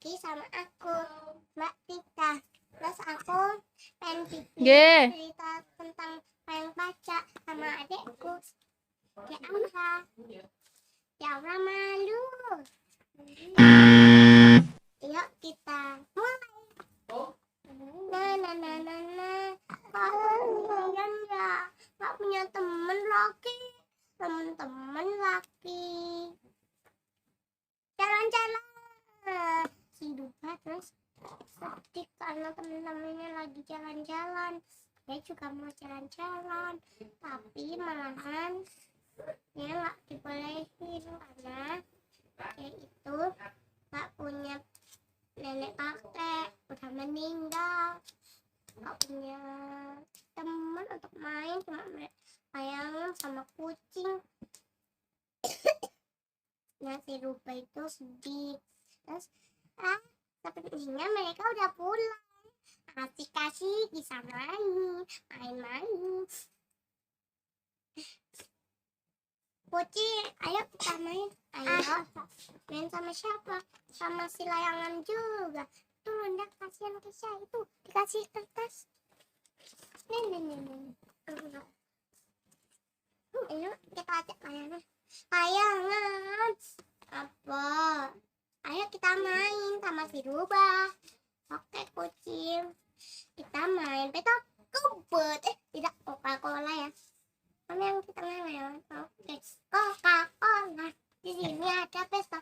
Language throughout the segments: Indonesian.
lagi sama aku, Mbak Tika. Terus aku pengen bikin cerita tentang pengen baca sama adekku. Ya Aura malu. Yuk kita mulai. Kalian ya nggak punya temen lagi, temen-temen lagi jalan-jalan. Si Dupa terus sedih karena temen-temennya lagi jalan-jalan. Dia juga mau jalan-jalan, tapi malahan dia nggak dibolehin karena dia itu nggak punya nenek kakek, udah meninggal, nggak punya teman untuk main, cuma ayam sama kucing. Nah si Rupa itu sedih. Terus sepertinya mereka udah pulang. Kasih bisa main-main. Kucing, ayo kita main. Ayo main sama siapa? Sama si layangan juga. Tuh Nda, kasihan Kesha itu dikasih kertas. Nih. Ayo kita ajak layangan. Layangan apa? Ayo kita main sama si Rubah. Oke kucing, kita main petak umpet. Tidak Coca-Cola ya. Mana yang kita main ya? Oke, Coca-Cola. Di sini ada pesta.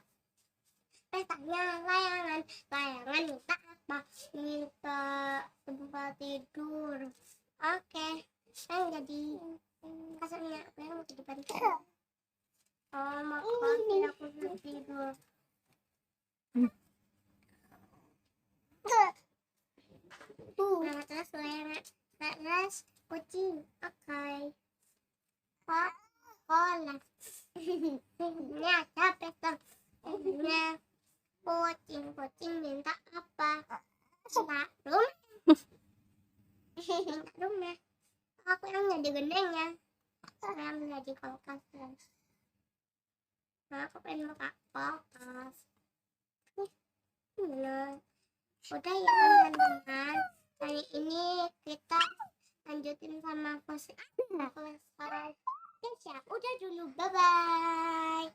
Pestanya layangan. Layangan minta apa? Minta tempat tidur. Oke, saya jadi kasurnya. Saya mau jadi bantal. Oh, mau tidak mau tidur. Nah, terus layangan. Terus kucing. Oke. Coca-Cola. Ini ada pesta. Ini kucing minta apa? Minta rumah. Aku yang jadi gendengnya. Saya menjadi kulkas. Nah, aku pengen buka kulkas. Nah, udah ya teman-teman. Hari ini kita lanjutin sama selesai. Udah dulu, bye-bye.